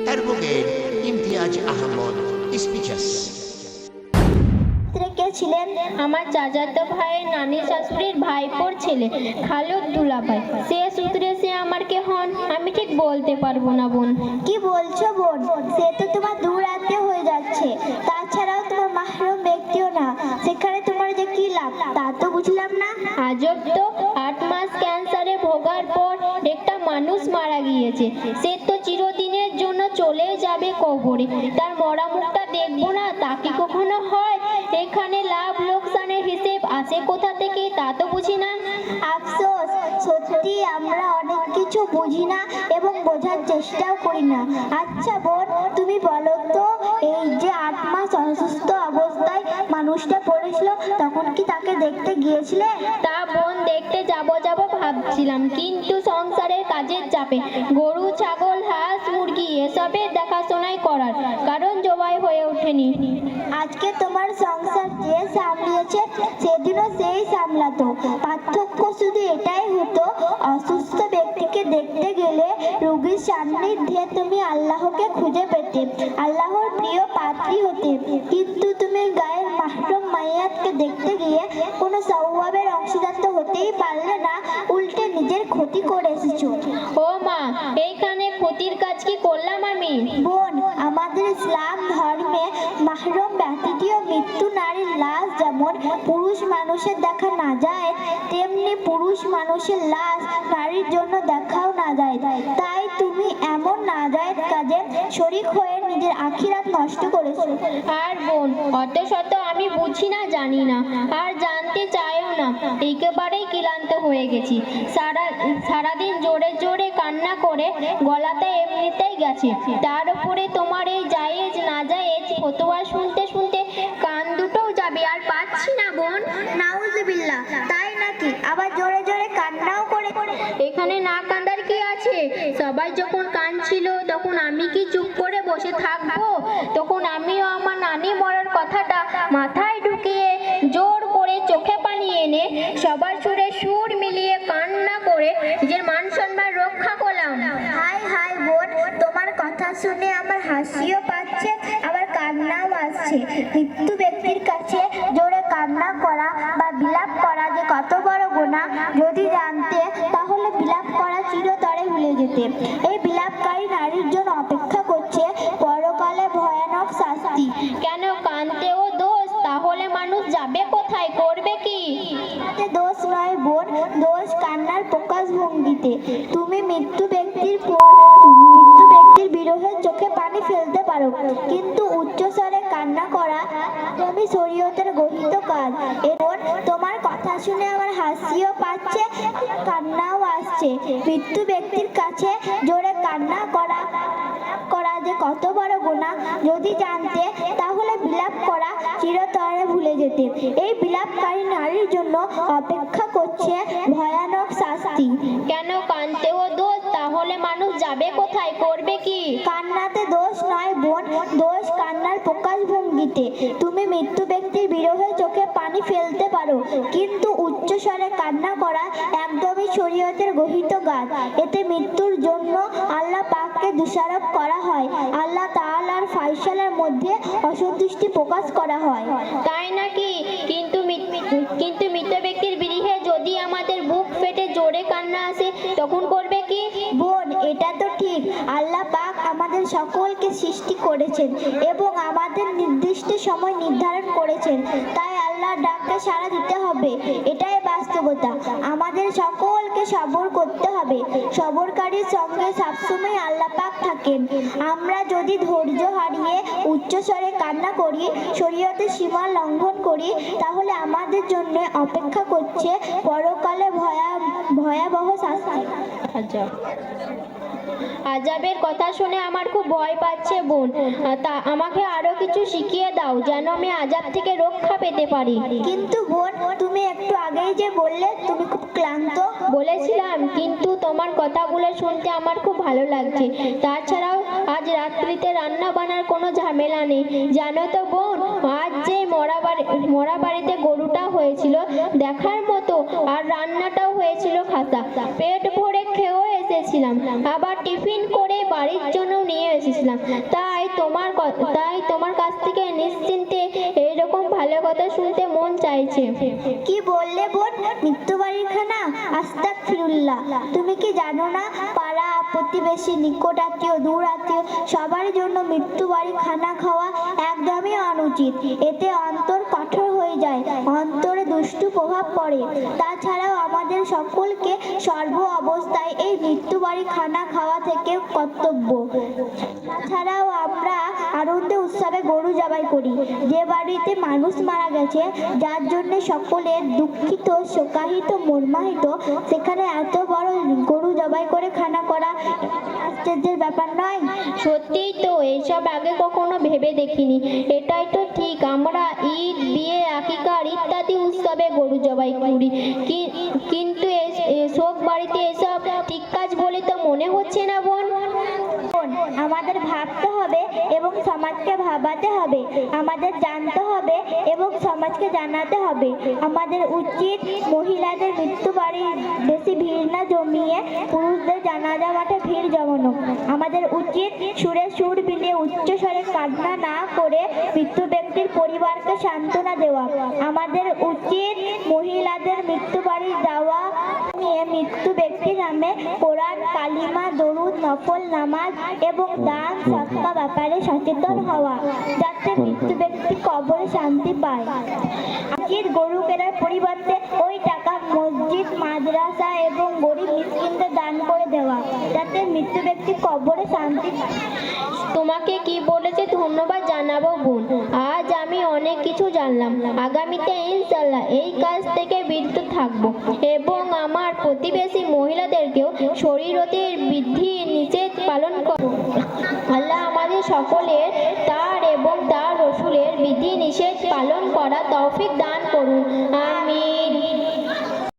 Advocate Imtiaz Ahmad স্পিচার্স। কে ছিলেন? আমার চাচাতো ভাইয়ের নানি শাশুড়ির ভাইপোর ছেলে খালুদ দুলাভাই। সে সূত্রে সে আমার কে হন আমি ঠিক বলতে পারবো না বোন। কি বলছো বোন? সে তো তোমার দূর আত্মীয় হয়ে যাচ্ছে, তাছাড়াও তোমার মাহরুম ব্যক্তিও না, সেখানে তোমার যে কি লাভ তা তো বুঝলাম না। আজব তো, 8 মাস ক্যান্সারে ভোগার পর একটা মানুষ মারা গিয়েছে, সে তো চিরদিনের জন্য চলে যাবে কবরে, তার মরা মুখটা দেখবো না তা কি কখনো হয়? এখানে লাভ লোকসানের হিসেব আসে কোথা থেকে তা তো বুঝি না। আফসোস, সত্যি আমরা অনেক কিছু বুঝি না এবং বোঝার চেষ্টাও করি না। আচ্ছা বোন, তুমি বলো তো, এই যে 8 মাস অসুস্থ অবস্থায় মানুষটা পড়েছিল, তখন কি তাকে দেখতে গিয়েছিলে? তা বোন, দেখতে যাব ভাবছিলাম, কিন্তু সংসারের কাজের চাপে গরু ছাগল হাঁস মুরগি এসবের দেখাশোনাই করার কারণ জবাই হয়ে ওঠেনি। আজকে তোমার সংসার যে সামলিয়েছে সেদিনও সেই সামলাতো, পার্থক্য শুধু এটাই হতো, অসুস্থ ব্যক্তিকে দেখতে গেলে রোগীর সান্নিধ্যে তুমি আল্লাহকে খুঁজে পেতে, আল্লাহর প্রিয় পাত্রী হতে, কিন্তু তুমি গায়ের মাহরুম মাইয়াতকে দেখতে গিয়ে কোনো সওয়াবের অংশীদার তো হতেই পারলে না, উল্টে নিজের ক্ষতি করে এসেছো। ও মা, এইখানে ক্ষতির কাজ কি করলাম আমি? বোন, আমাদের ইসলাম ধর্মে মাহরুম ব্যতীত মৃত্যু নারীর লাশ যেমন পুরুষ মানুষের দেখা না যায়, তেমনি পুরুষ মানুষের লাশ নারীর জন্য দেখাও না যায়। তাই তুমি এমন না যায় কাজে শরীক হয়ে নিজের আখিরাত নষ্ট করেছো। আর বোন, অত শত আমি বুঝি না, জানি না, আর জানতে চাইও না, একেবারেই ক্লান্ত হয়ে গেছি। সারাদিন জোরে জোরে কান্না করে গলাতে এমনিতেই গেছে, তার উপরে তোমার এই জায়েজ না জায়েজ ফতোয়া শুনতে শুনতে কান দুটোও যাবে, আর পাচ্ছি না বোন। নাউজুবিল্লাহ, তাই নাকি? আবার জোরে জোরে কান্নাও করে? এখানে না কান্দার কি আছে? সবাই যখন কাঁদছিল তখন আমি কি চুপ করে বসে থাকবো? তখন আমিও আমার নানি মরার কথাটা মাথায় ঢুকিয়ে জোর করে চোখে পানি এনে সবার সুরে সুর মিলিয়ে কান্না করে নিজের মান সম্মান রক্ষা করলাম। হাই হাই বোন, তোমার কথা শুনে আমার হাসিও পাচ্ছে, আবার কান্নাও আসছে। মৃত্যু ব্যক্তির কাছে জোরে কান্না করা বা বিলাপ করা যে কত বড় গুনাহ যদি জানতে, তাহলে বিলাপ করা চিরতরে ভুলে যেতে। এই বিলাপকারী নারীর জন্য অপেক্ষা করছে পরকালে ভয়ানক শাস্তি। কেন কাঁদতেও দোষ? তাহলে মানুষ যাবে কোথায়, করবে কি? এতে দোষ নয় বোন, দোষ কান্নার প্রকাশ ভঙ্গিতে। তুমি মৃত্যু ব্যক্তির বিরহে চোখে পানি ফেলতে পারো, কিন্তু উচ্চস্বরে কান্না করা একদমই শরীয়তের গঠিত কাজ। এবং তোমার কথা শুনে আমার হাসিও পাচ্ছে, কান্নাও আসছে। মৃত্যু ব্যক্তির কাছে জোরে কান্না করা যে কত বড় গুনাহ যদি জানতে, তাহলে বিলাপ করা চিরতরে ভুলে যেতে। এই বিলাপকারী নারীর জন্য অপেক্ষা করছে ভয়ানক শাস্তি। কেন কাঁদতেও দোষ? তাহলে মানুষ যাবে কোথায়, করবে কি? কান্নাতে দোষ নয় বোন, দোষ কান্নার প্রকাশ ভঙ্গিতে। তুমি মৃত্যু ব্যক্তির বিরহে চোখে পানি ফেলতে পারো, কিন্তু উচ্চস্বরে কান্না করা একদমই শরীয়তের গঠিত কাজ। এতে মৃত্যুর জন্য আল্লাহ পাককে দোষারোপ করা হয়, আল্লাহ তাআলার ফায়সালার মধ্যে অসন্তুষ্টি প্রকাশ করা হয়। তাই নাকি? কিন্তু মৃত ব্যক্তির বিরহে যদি আমাদের বুক ফেটে জোরে কান্না আসে, তখন করবে কি? বোন, এটা তো ঠিক, আল্লাহ পাক আমাদের সকলকে সৃষ্টি করেছেন এবং আমাদের নির্দিষ্ট সময় নির্ধারণ করেছেন, তাই আল্লাহ ডাককে সাড়া দিতে হবে, এটাই বাস্তবতা। আমাদের সকলকে সবর করতে হবে, সবরকারীর সঙ্গে সবসময় আল্লাহ পাক থাকেন। আমরা যদি ধৈর্য হারিয়ে উচ্চস্বরে কান্না করি, শরীয়তের সীমা লঙ্ঘন করি, তাহলে আমাদের জন্য অপেক্ষা করছে পরকালে ভয়াবহ শাস্তি। আজাবের কথা শুনে আমার খুব ভয় পাচ্ছে বোন, তা আমাকে আরো কিছু শিখিয়ে দাও যেন আমি আজাব থেকে রক্ষা পেতে পারি। কিন্তু বোন, তুমি একটু আগেই যে বললে তুমি খুব ক্লান্ত। বলেছিলাম, কিন্তু তোমার কথাগুলো শুনতে আমার খুব ভালো লাগছে। তাছাড়াও আজ রাত্রিতে রান্না বান্নার কোনো ঝামেলা নেই। জানো তো বোন, আজ যে মরা বাড়িতে গরুটা হয়েছিল দেখার মতো, আর রান্নাটাও হয়েছিল খাসা। পেট ভরে খেয়েও এসেছি। এসেছিলাম, আবার টিফিন করে বাড়ির জন্য নিয়ে এসেছিলাম। তাই তোমার কাছ থেকে নিশ্চিন্তে এইরকম ভালো কথা শুনতে মন চাইছে। কি বললে বোন? মৃত্যু বাড়ির খানা? আস্তাগফিরুল্লাহ। তুমি কি জানো না, পাড়া প্রতিবেশী, নিকট আত্মীয়, দূর আত্মীয় সবার জন্য মৃত্যু বাড়ি খানা খাওয়া একদমই অনুচিত। এতে অন্তর কঠোর হয়ে যায়, অন্তরে দুষ্টু প্রভাব পড়ে। তাছাড়াও আমাদের সকলকে সর্ব অবস্থায় এই মৃত্যু বাড়ি খানা খাওয়া থেকে কর্তব্য। তাছাড়াও আমরা আনন্দে উৎসবে গরু জবাই করি। যে বাড়িতে মানুষ মারা গেছে, যার জন্য সকলে দুঃখিত, শোকাহিত, মর্মাহিত, সেখানে এত বড় গরু জবাই করে খানা করা আশ্চর্যের ব্যাপার নয়। সত্যিই তো, এসব আগে কখনো ভেবে দেখিনি। এটাই তো ঠিক, আমরা ঈদ, বিয়ে, আকিকার ইত্যাদি উৎসবে গরু জবাই করি, কিন্তু শোক বাড়িতে এসব ঠিক কাজ বলে তো মনে হচ্ছে না বোন। আমাদের ভাবতে হবে এবং সমাজকে ভাবাতে হবে। আমাদের জানতে হবে এবং সমাজকে জানাতে হবে। আমাদের উচিত মহিলাদের মৃত্যু বাড়ি বেশি ভিড় না জমিয়ে পুরুষদের জানাজা মাঠে ভিড় জমানো। আমাদের উচিত সুরে সুর মিলিয়ে উচ্চস্বরে কান্না না করে মৃত্যু ব্যক্তির পরিবারকে সান্ত্বনা দেওয়া। আমাদের উচিত মহিলাদের মৃত্যু বাড়ি যাওয়া নিয়ে মৃত্যু ব্যক্তির নামে কোরআন, কালিমা, দরুদ, নফল নামাজ এবং দান সৎকা ব্যাপারে সচেতন হওয়া, যাতে মৃত্যু ব্যক্তি কবরে শান্তি পায়। উচিত গরু কেনার পরিবর্তে ওই টাকা মসজিদ, মাদ্রাসা এবং গরিব মিসকিনদের দান করে দেওয়া, যাতে মৃত্যু ব্যক্তি কবরে শান্তি পায়। তোমাকে কি বলেছে ধন্যবাদ জানাবো বোন। আজ আমি অনেক কিছু জানলাম। আগামীতে ইনশাআল্লাহ এই কাজ থেকে বিরত থাকবো এবং আমার প্রতিবেশী মহিলাদেরকেও শরীয়তের বিধি নিষেধ পালন করব। আল্লাহ আমাদের সকলের তার এবং তার রসুলের বিধি নিষেধ পালন করা তৌফিক দান করুন। আমিন।